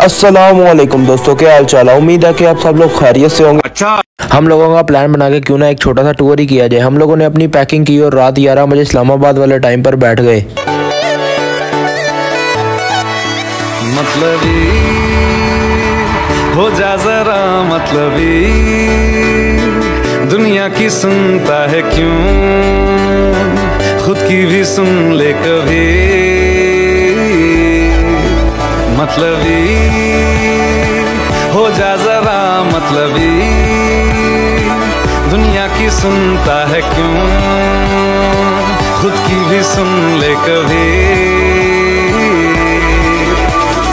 अस्सलामुअलैकुम दोस्तों, क्या हाल चाल है। उम्मीद है कि आप सब लोग खैरियत से होंगे। अच्छा, हम लोगों का प्लान बना के क्यों ना एक छोटा सा टूर ही किया जाए। हम लोगों ने अपनी पैकिंग की और रात 11 बजे इस्लामाबाद वाले टाइम पर बैठ गए। मतलबी हो जा जरा, मतलबी दुनिया की सुनता है क्यों, खुद की भी सुन ले कभी। मतलबी हो जा जरा, मतलबी दुनिया की सुनता है क्यों, खुद की भी सुन ले कभी।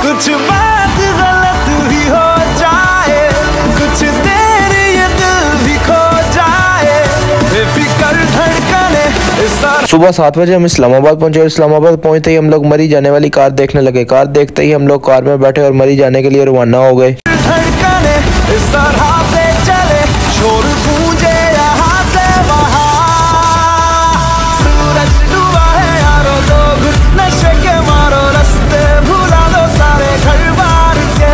कुछ बात गलत भी हो जाए, कुछ देर ये दिल भी खो जाए, बेफिक्र धड़कने। सुबह 7 बजे हम इस्लामाबाद पहुंचे और इस्लामाबाद पहुंचते ही हम लोग मरी जाने वाली कार देखने लगे। कार देखते ही हम लोग कार में बैठे और मरी जाने के लिए रवाना हो गए। धड़कने इस तरह से चले, शोर गूंजे यहाँ से वहाँ। सूरज डूबा है यारो, दो घुट नशे के मारो, रास्ते भुला दो सारे घर बार के।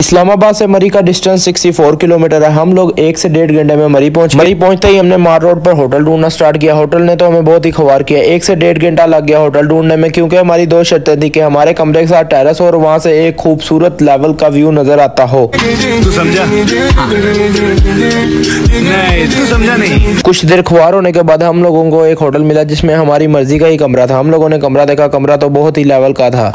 इस्लामाबाद से मरी का डिस्टेंस 64 किलोमीटर है। हम लोग 1 से 1.5 घंटे में मरी पहुंचते ही हमने मार रोड पर होटल ढूंढना स्टार्ट किया। होटल ने तो हमें बहुत ही खवार किया। 1 से 1.5 घंटा लग गया होटल ढूंढने में, क्योंकि हमारी 2 शर्तें थी कि हमारे कमरे के साथ टेरेस और वहां से एक खूबसूरत लेवल का व्यू नजर आता हो। तू समझा? नहीं, तू समझा नहीं। कुछ देर खवार होने के बाद हम लोगों को एक होटल मिला जिसमें हमारी मर्जी का ही कमरा था। हम लोगों ने कमरा देखा, कमरा तो बहुत ही लेवल का था।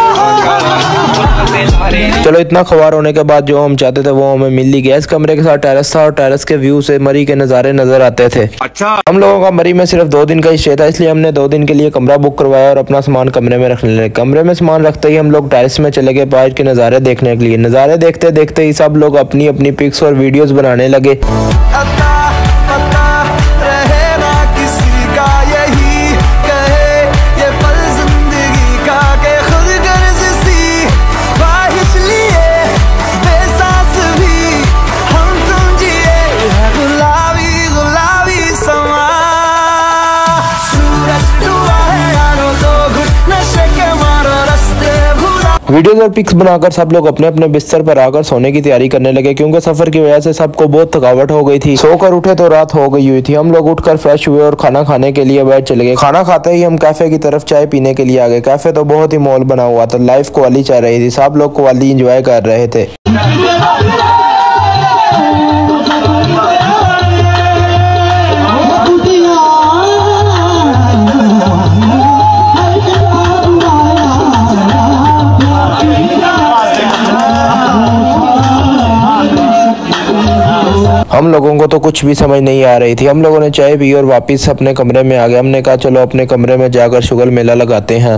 चलो, इतना खवार होने के बाद जो हम चाहते थे वो हमें मिल ही गया। इस कमरे के साथ टेरेस था और टेरेस के व्यू से मरी के नज़ारे नजर आते थे। अच्छा, हम लोगों का मरी में सिर्फ 2 दिन का ही स्टे था, इसलिए हमने 2 दिन के लिए कमरा बुक करवाया और अपना सामान कमरे में रखने लगे। कमरे में सामान रखते ही हम लोग टेरेस में चले गए बाहर के नज़ारे देखने के लिए। नज़ारे देखते देखते ही सब लोग अपनी अपनी पिक्स और वीडियोस बनाने लगे। वीडियोस और पिक्स बनाकर सब लोग अपने अपने बिस्तर पर आकर सोने की तैयारी करने लगे, क्योंकि सफर की वजह से सबको बहुत थकावट हो गई थी। सोकर उठे तो रात हो गई हुई थी। हम लोग उठकर फ्रेश हुए और खाना खाने के लिए बैठ चले गए। खाना खाते ही हम कैफे की तरफ चाय पीने के लिए आ गए। कैफे तो बहुत ही मॉल बना हुआ था। लाइफ क्वाली चल रही थी, सब लोग क्वाली एंजॉय कर रहे थे। हम लोगों को तो कुछ भी समझ नहीं आ रही थी। हम लोगों ने चाय पी और वापस अपने कमरे में आ गए। हमने कहा चलो अपने कमरे में जाकर शुगर मेला लगाते हैं।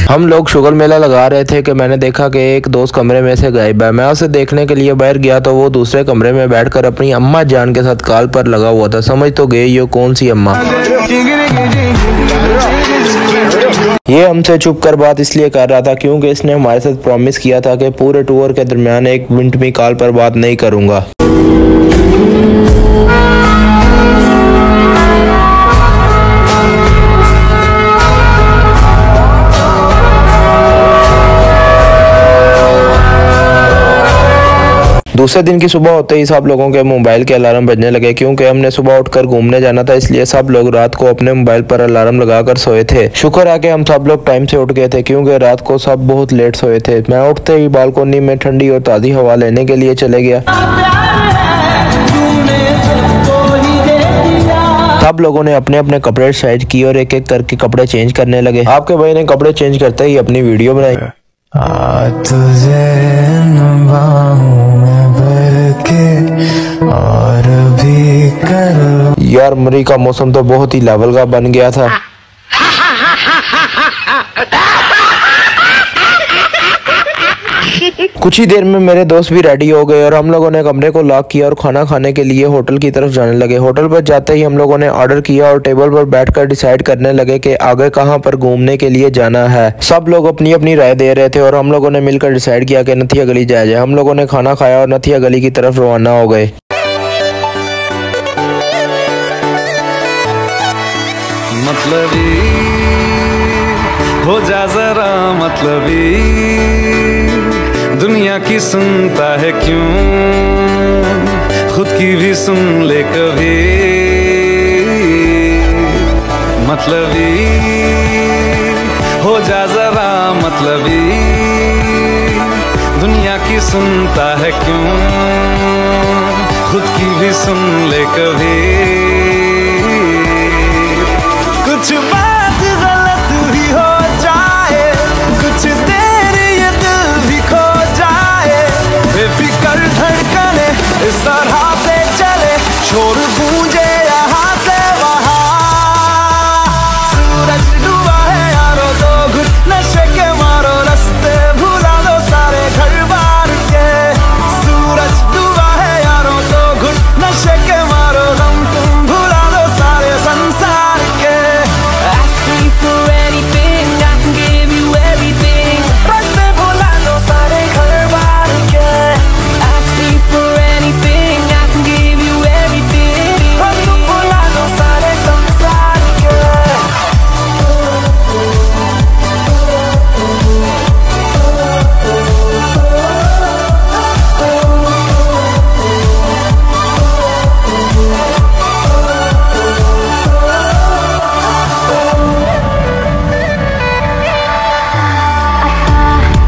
हम लोग शुगर मेला लगा रहे थे कि मैंने देखा कि एक दोस्त कमरे में से गायब है। मैं उसे देखने के लिए बाहर गया तो वो दूसरे कमरे में बैठकर अपनी अम्मा जान के साथ कॉल पर लगा हुआ था। समझ तो गए ये कौन सी अम्मा। ये हमसे छुप कर बात इसलिए कर रहा था क्योंकि इसने हमारे साथ प्रॉमिस किया था कि पूरे टूर के दरमियान 1 मिनट भी कॉल पर बात नहीं करूंगा। दूसरे दिन की सुबह होते ही सब लोगों के मोबाइल के अलार्म बजने लगे, क्योंकि हमने सुबह उठकर घूमने जाना था, इसलिए सब लोग रात को अपने मोबाइल पर अलार्म लगाकर सोए थे। शुक्र है कि हम सब लोग टाइम से उठ गए थे, क्योंकि रात को सब बहुत लेट सोए थे। मैं उठते ही बालकोनी में ठंडी और ताज़ी हवा लेने के लिए चले गया। सब लोगों ने अपने अपने कपड़े साइड किए और एक एक करके कपड़े चेंज करने लगे। आपके भाई ने कपड़े चेंज करते ही अपनी वीडियो बनाई। और भी कर यार, मरी का मौसम तो बहुत ही लेवल का बन गया था। कुछ ही देर में मेरे दोस्त भी रेडी हो गए और हम लोगों ने कमरे को लॉक किया और खाना खाने के लिए होटल की तरफ जाने लगे। होटल पर जाते ही हम लोगों ने ऑर्डर किया और टेबल पर बैठकर डिसाइड करने लगे कि आगे कहां पर घूमने के लिए जाना है। सब लोग अपनी अपनी राय दे रहे थे और हम लोगों ने मिलकर डिसाइड किया कि नथिया गली जाया जाए। हम लोगों ने खाना खाया और नथिया गली की तरफ रवाना हो गए। मतलबी हो जा जरा मतलबी, दुनिया की सुनता है क्यों, खुद की भी सुन ले कभी। मतलबी हो जा जरा मतलबी, दुनिया की सुनता है क्यों, खुद की भी सुन ले कभी। कुछ बात गलत भी हो जाए, कुछ देर ये दिल भी खो जाए, बेफिक्र धड़कने इस तरह से चले, शोर गूंजे यहाँ से वहाँ। सूरज डूबा है यारो, दो घुट नशे के मारो, रास्ते भुला दो सारे घर बार के। सूरज डूबा है यारो, दो घुट नशे के मारो, गम तुम भुला दो सारे संसार के। For anything, I can give you everything. रास्ते भुला दो सारे घर बार के। Ask me for anything, I can give you everything. रास्ते भुला दो सारे संसार के।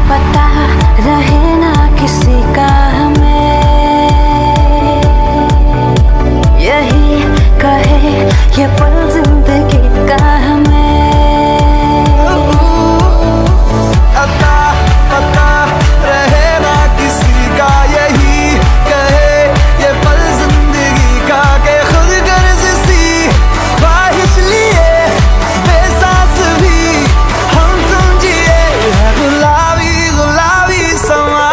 पता रहे ना किसी का हमें, यही कहे ये पल जिंदगी का हमें। अता पता रहे ना किसी का, यही कहे ये पल जिंदगी का, के खुद गर्ज सी ख्वाहिश लिए बेसास भी हम तुम जिए है गुलाबी गुलाबी समा।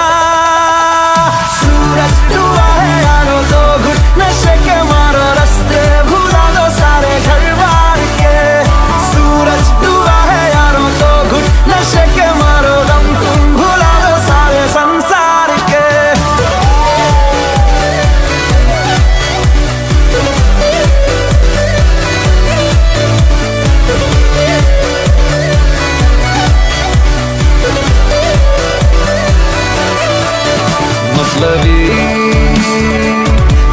सूरज डूबा है यारो, दो घुट नशे के मारो, रास्ते भुला दो सारे घर बार के। सूरज डूबा है यारो, दो घुट नशे के मारो, दम तुम भुला दो सारे संसार के। मतलबी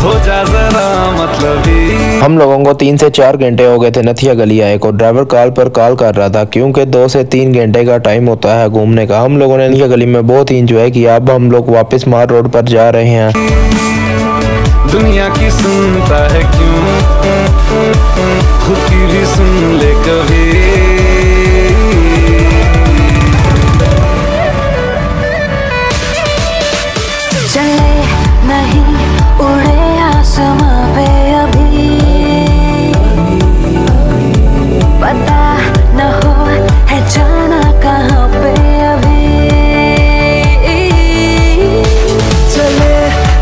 हो जा जरा मतलबी। हम लोगों को 3 से 4 घंटे हो गए थे नथिया गली आए को। ड्राइवर कॉल पर कॉल कर रहा था क्योंकि 2 से 3 घंटे का टाइम होता है घूमने का। हम लोगों ने नथिया गली में बहुत ही इंजॉय किया। अब हम लोग वापस मार रोड पर जा रहे हैं। दुनिया की सुनता है क्यों, खुद की भी सुन ले कभी। चले नहीं उड़े आसमां पे अभी, पता न हो है जाना कहाँ पे अभी। चले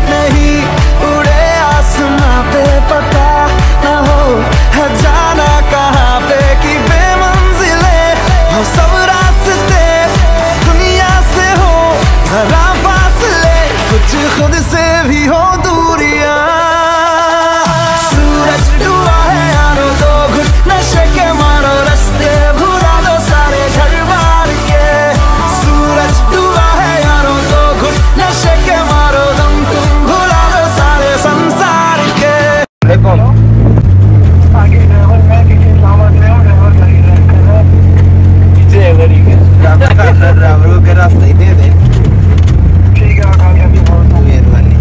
नहीं उड़े आसमां पे, पता न हो है जाना कहाँ पे, कि बेमंजिले हो सब रास्ते, दुनिया से हो जरा फासले, कुछ खुद से भी हो दूरियां। सूरज डूबा है यारो, दो घुट नशे के मारो, रास्ते भुला दो सारे घर बार के। सूरज डूबा है यारो, दो घुट नशे के मारो, दम तुम भुला दो सारे संसार के। आगे ड्राइवर मैं किसी सामान में हूँ, ड्राइवर सही रहता है। पीछे अगर ही ड्राइवर को रास्ता ही दे दे। ठीक है, मेहरबानी।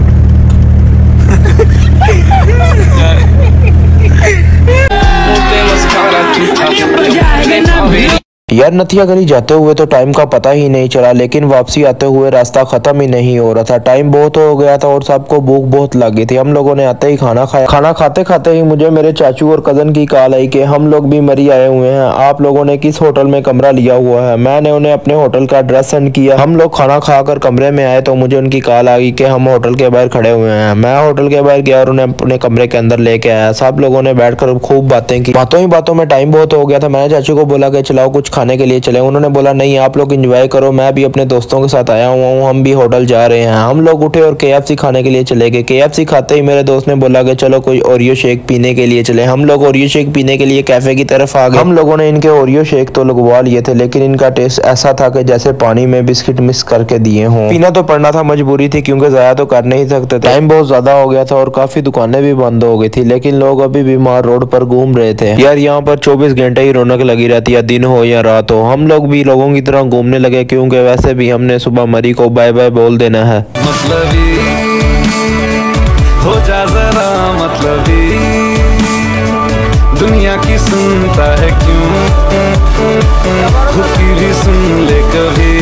यार नथिया गली जाते हुए तो टाइम का पता ही नहीं चला, लेकिन वापसी आते हुए रास्ता खत्म ही नहीं हो रहा था। टाइम बहुत हो गया था और सबको भूख बहुत लग गई थी। हम लोगों ने आते ही खाना खाया। खाना खाते खाते ही मुझे मेरे चाचू और कजन की कॉल आई कि हम लोग भी मरी आए हुए हैं, आप लोगों ने किस होटल में कमरा लिया हुआ है। मैंने उन्हें अपने होटल का एड्रेस सेंड किया। हम लोग खाना खाकर कमरे में आए तो मुझे उनकी कॉल आ गई कि हम होटल के बाहर खड़े हुए हैं। मैं होटल के बाहर गया और उन्हें अपने कमरे के अंदर लेके आया। सब लोगों ने बैठकर खूब बातें की। बातों ही बातों में टाइम बहुत हो गया था। मैंने चाचू को बोला कि चलाओ कुछ खाने के लिए चले। उन्होंने बोला नहीं आप लोग एंजॉय करो, मैं भी अपने दोस्तों के साथ आया हुआ हूँ, हम भी होटल जा रहे हैं। हम लोग उठे और KFC खाने के लिए चले गए। KFC खाते ही मेरे दोस्त ने बोला कि चलो कोई ओरियो शेक पीने के लिए चले। हम लोग ओरियो शेक पीने के लिए कैफे की तरफ आ गए। हम लोगों ने इनके ओरियो शेक तो लगवा लिए थे, लेकिन इनका टेस्ट ऐसा था कि जैसे पानी में बिस्किट मिक्स करके दिए हों। पीना तो पड़ना था, मजबूरी थी क्योंकि ज़ाया तो कर नहीं सकते थे। टाइम बहुत ज्यादा हो गया था और काफी दुकानें भी बंद हो गई थी, लेकिन लोग अभी भी मार रोड पर घूम रहे थे। यार यहाँ पर 24 घंटे ही रौनक लगी रहती है, दिन हो या रात हो। हम लोग भी लोगों की तरह घूमने लगे क्योंकि वैसे भी हमने सुबह मरी को बाय बाय बोल देना है। मतलबी हो जा जरा मतलबी, दुनिया की सुनता है क्यों, खुद की भी सुन ले कभी।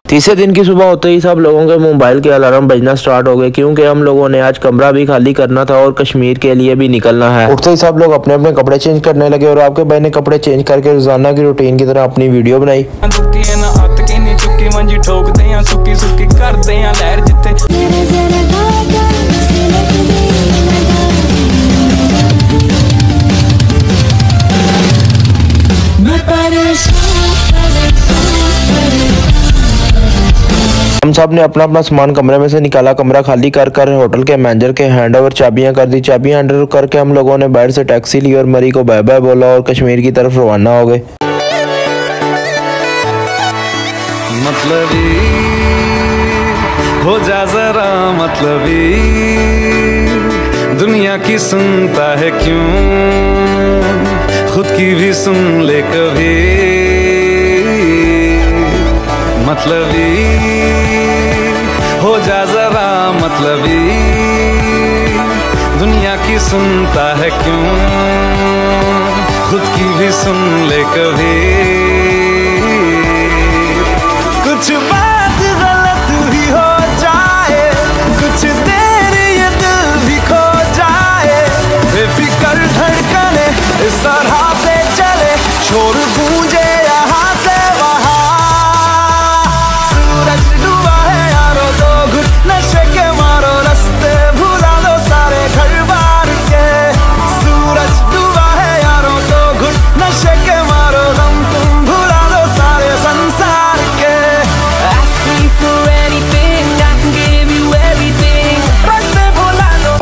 तीसरे दिन की सुबह होते ही सब लोगों के मोबाइल के अलार्म बजना स्टार्ट हो गए क्योंकि हम लोगों ने आज कमरा भी खाली करना था और कश्मीर के लिए भी निकलना है। उठते ही सब लोग अपने अपने कपड़े चेंज करने लगे और आपके भाई ने कपड़े चेंज करके रोजाना की रूटीन की तरह अपनी वीडियो बनाई। हम सब ने अपना अपना सामान कमरे में से निकाला। कमरा खाली कर कर होटल के मैनेजर के हैंड ओवर चाबियां कर दी। चाबियां हैंड ओवर करके हम लोगों ने बाहर से टैक्सी ली और मरी को बाय बाय बोला और कश्मीर की तरफ रवाना हो गए। मतलबी हो जा जरा मतलबी, दुनिया की सुनता है क्यों, खुद की भी सुन ले कभी। मतलबी हो जा जरा मतलबी, दुनिया की सुनता है क्यों, खुद की भी सुन ले कभी। कुछ बात गलत भी हो जाए, कुछ देर ये दिल भी खो जाए, बेफिक्र धड़कने इस तरह से चले, शोर गूंजे यहाँ से वहाँ। सूरज डूबा है यारो, दो घुट नशे के मारो, रास्ते भुला दो सारे घर बार के। सूरज डूबा है यारो, दो घुट नशे के मारो, दम तुम भुला दो सारे संसार के।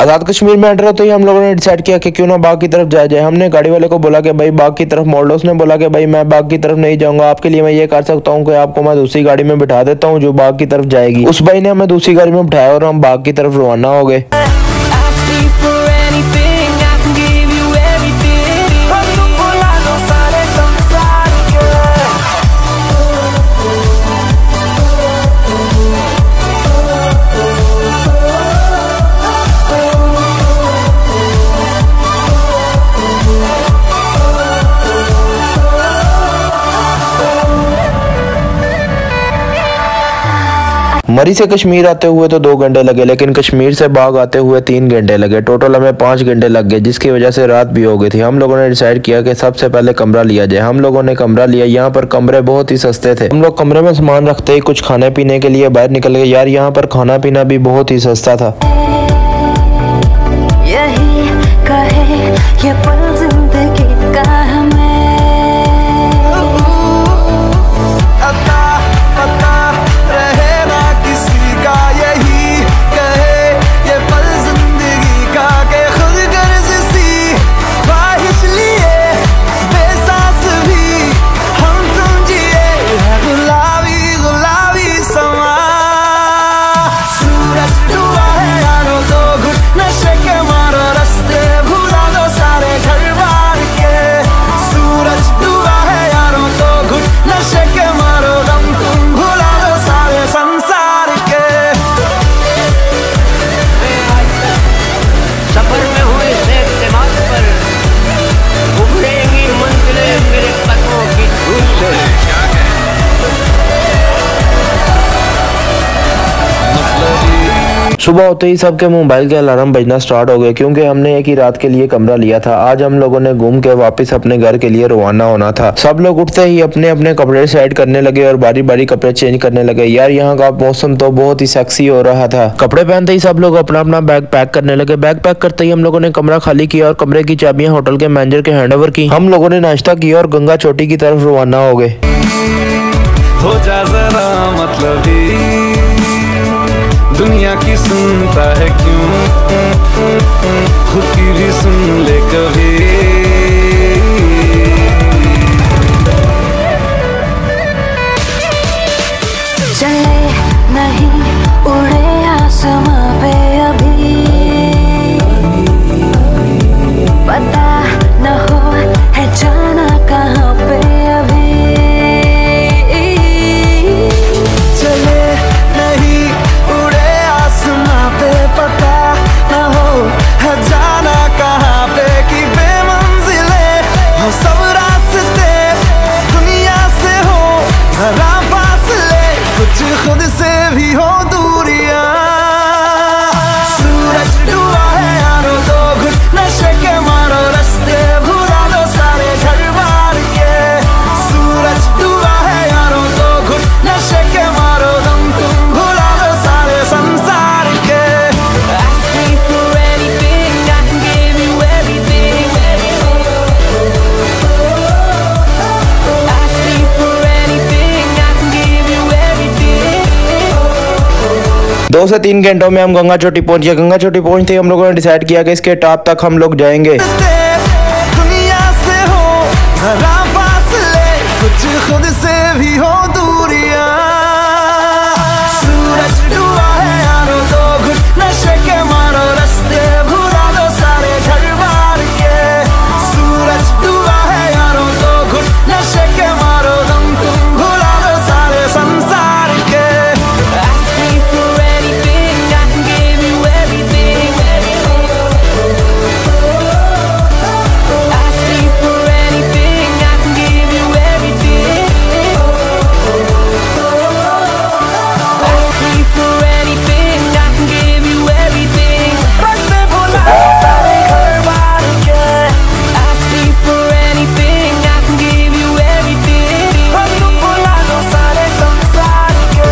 आजाद कश्मीर में एंटर होते ही हम लोगों ने डिसाइड किया कि क्यों ना बाग की तरफ जाया जाए। हमने गाड़ी वाले को बोला कि भाई बाग की तरफ मोड़ लो। उसने बोला कि भाई मैं बाग की तरफ नहीं जाऊंगा, आपके लिए मैं ये कर सकता हूँ कि आपको मैं दूसरी गाड़ी में बिठा देता हूँ जो बाग की तरफ जाएगी। उस भाई ने हमें दूसरी गाड़ी में बिठाया और हम बाग की तरफ रवाना हो गए। मरी से कश्मीर आते हुए तो 2 घंटे लगे, लेकिन कश्मीर से बाग आते हुए 3 घंटे लगे। टोटल हमें 5 घंटे लग गए, जिसकी वजह से रात भी हो गई थी। हम लोगों ने डिसाइड किया कि सबसे पहले कमरा लिया जाए। हम लोगों ने कमरा लिया। यहाँ पर कमरे बहुत ही सस्ते थे। हम लोग कमरे में सामान रखते ही कुछ खाने पीने के लिए बाहर निकल गए। यार यहाँ पर खाना पीना भी बहुत ही सस्ता था। यही कहे ये पल जिंदगी का हमें। नशे के मारो, रास्ते भुला दो सारे घर सुबह होते ही सबके मोबाइल के अलार्म बजना स्टार्ट हो गए, क्योंकि हमने एक ही रात के लिए कमरा लिया था। आज हम लोगों ने घूम के वापस अपने घर के लिए रवाना होना था। सब लोग उठते ही अपने अपने कपड़े सेट करने लगे और बारी बारी कपड़े चेंज करने लगे। यार यहाँ का मौसम तो बहुत ही सेक्सी हो रहा था। कपड़े पहनते ही सब लोग अपना अपना बैग पैक करने लगे। बैग पैक करते ही हम लोगों ने कमरा खाली किया और कमरे की चाबियां होटल के मैनेजर के हैंडओवर की। हम लोगों ने नाश्ता किया और गंगा चोटी की तरफ रवाना हो गए। हो जा जरा मतलब ही दुनिया की सुनता है क्यों, खुद की भी सुन ले कभी। चले नहीं उड़े आसमां पे अभी, पता न हो है जाना कहाँ पे अभी। चले नहीं उड़े आसमां पे, पता न हो है जाना कहाँ पे कि बेमंजिले हो सब रास्ते, दुनिया से हो जरा फासले, कुछ खुद से भी हो दूरियां। सूरज डूबा है यारो तो घुट नशे के मारो, रास्ते भुला दो सारे घर बार के। सूरज डूबा है यारो तो घुट नशे के मारो, दम तुम भुला दो सारे संसार के। Ask me for anything, I can give you everything. Ask me for anything, I can give you everything. 2 से 3 घंटों में हम गंगा चोटी पहुंच गए। गंगा चोटी पहुंचते ही हम लोगों ने डिसाइड किया कि इसके टॉप तक हम लोग जाएंगे। दुनिया से हो जरा फासले, कुछ खुद से भी हो दूरियां। सूरज डूबा है यारो तो घुट नशे के मारो, रास्ते भुला दो सारे घर बार के। सूरज डूबा है यारो तो घुट नशे के मारो, दम तुम भुला दो सारे संसार के। Ask me for anything, I can give you everything. Ask me for anything, I can give you everything. Ask me for anything, I can give you everything. रास्ते भुला दो सारे घर बार के। Ask me for anything, I can give you everything. तुम भुला दो सारे संसार के।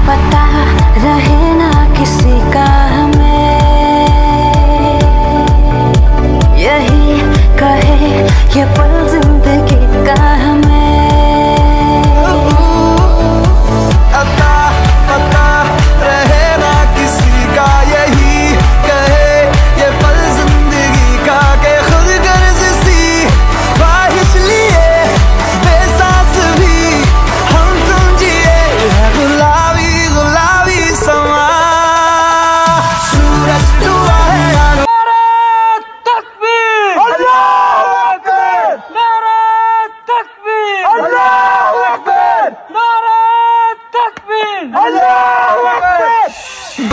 पता रहे ना किसी का हमें, यही कहे ये पल जिंदगी का हमें। अता पता रहे ना किसी का, यही कहे ये पल जिंदगी का, के खुद गर्ज सी ख्वाहिश लिए बेसास भी हम तुम जिए है गुलाबी गुलाबी समा। सूरज डूबा है यारो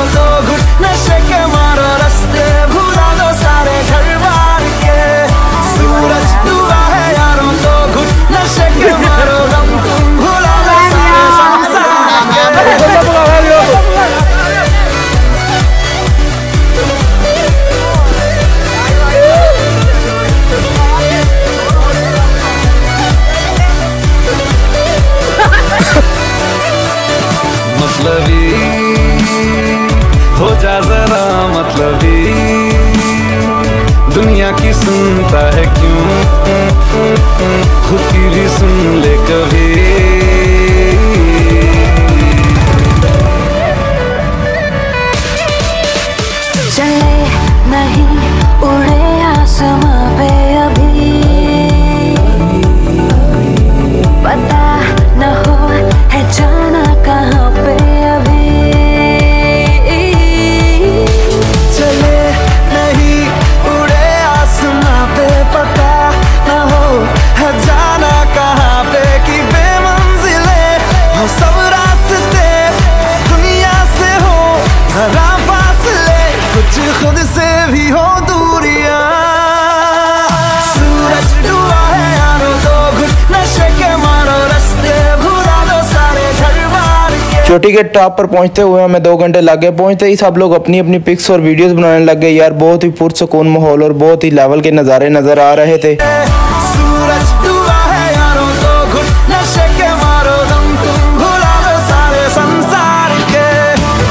तो घुट नशे के मारो, रास्ते भुला दो सारे घर बार के। सूरज डूबा है यारों तो घुट नशे के मारो, दम तुम भुला दो सारे संसार के। मतलबी हो जा जरा मतलबी, दुनिया की सुनता है क्यों, खुद की भी सुन ले कभी। चले नहीं उड़े आसमां पे अभी, पता न हो है जाना कहाँ पे अभी। चले नहीं उड़े आसमां पे, पता न हो है जाना कहाँ पे कि बेमंजिल चोटी के टॉप पर पहुंचते हुए हमें 2 घंटे लग गए। पहुंचते ही सब लोग अपनी अपनी पिक्स और वीडियोस बनाने लग गए। यार बहुत ही पुरसुकून माहौल और बहुत ही लेवल के नज़ारे नजर आ रहे थे। सूरज डूबा है यारों तो घुट नशे के मारो दम तुम भुला दो सारे संसार के।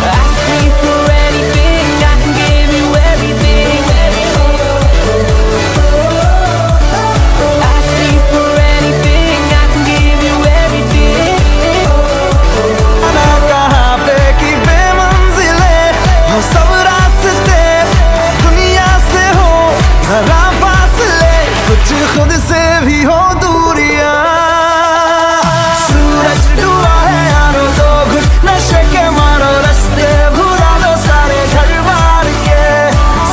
Ask me for anything, I can give you everything. Ask me for anything, I can give you everything. ना कहाँ पे कि बेमंजिले हो सब रास्ते, दुनिया से हो जरा फासले, कुछ खुद से भी हो दूरियां। सूरज डूबा है यारों तो घुट नशे के मारो रास्ते भुला दो सारे घर बार के।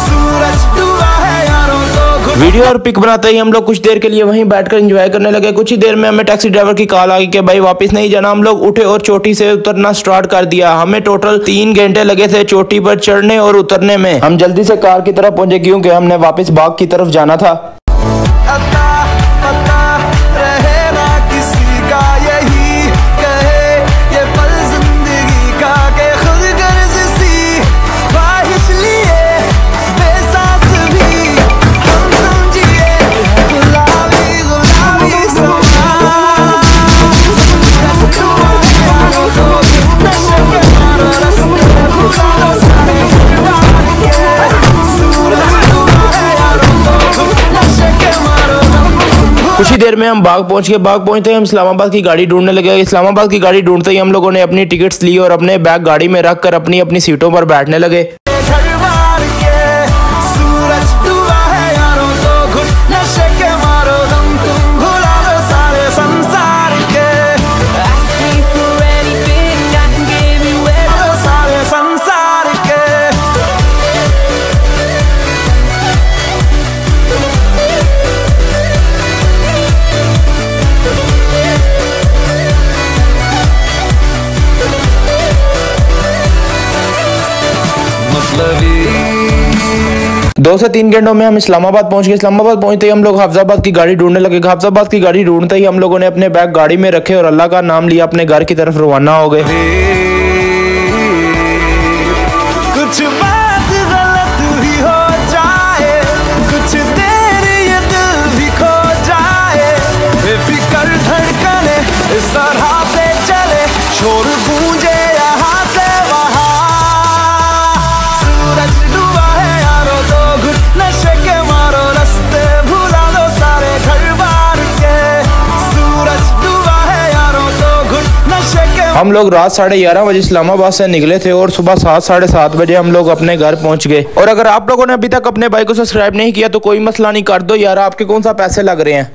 सूरज डूबा है यारों तो घुट। वीडियो और पिक बनाते ही हम लोग कुछ देर के लिए वहीं बैठकर एंजॉय करने लगे। कुछ ही देर में हमें टैक्सी ड्राइवर की कॉल आ गई कि भाई वापस नहीं जाना। हम लोग उठे और चोटी से उतरना स्टार्ट कर दिया। हमें टोटल 3 घंटे लगे थे चोटी पर चढ़ने और उतरने में। हम जल्दी से कार की तरफ पहुंचे क्योंकि हमने वापस बाग की तरफ जाना था। अता पता रहे ना किसी का यही कहे ये पल जिंदगी का के खुद गर्ज सी ख्वाहिश लिए बेसास भी हम समझिए गुलाबी गुलाबी सोना। नशे के मारो रास्ते भुला दो सारे परिवार के। सूरज डूबा है यारों तो नशे के मारो कुछ ही देर में हम बाग पहुंच गए। बाग पहुंचते ही हम इस्लामाबाद की गाड़ी ढूंढने लगे। इस्लामाबाद की गाड़ी ढूंढते ही हम लोगों ने अपनी टिकट्स ली और अपने बैग गाड़ी में रखकर अपनी अपनी सीटों पर बैठने लगे। घर बार के। सूरज डूबा है यारों तो घुट नशे के मारो दम तुम भुला दो सारे संसार के। Ask me for anything, I can give you everything. सारे संसार के। मतलबी 2 से 3 घंटों में हम इस्लामाबाद पहुंच गए। इस्लामाबाद पहुंचते ही हम लोग हाफजाबाद की गाड़ी ढूंढने लगे। हाफजाबाद की गाड़ी ढूंढते ही हम लोगों ने अपने बैग गाड़ी में रखे और अल्लाह का नाम लिया, अपने घर की तरफ रवाना हो गए। कुछ बात गलत भी हो जाए, कुछ देर ये दिल भी खो जाए, बेफिक्र धड़कने इस तरह से चले, शोर गूंजे यहाँ से वहाँ। सूरज डूबा है यारों तो घुट नशे के मारो रास्ते भुला दो सारे घर बार के। सूरज डूबा है यारों तो घुट नशे के। हम लोग रात 11:30 बजे इस्लामाबाद से निकले थे और सुबह 7 साढ़े 7 बजे हम लोग अपने घर पहुंच गए। और अगर आप लोगों ने अभी तक अपने भाई को सब्सक्राइब नहीं किया तो कोई मसला नहीं, कर दो यार, आपके कौन सा पैसे लग रहे हैं।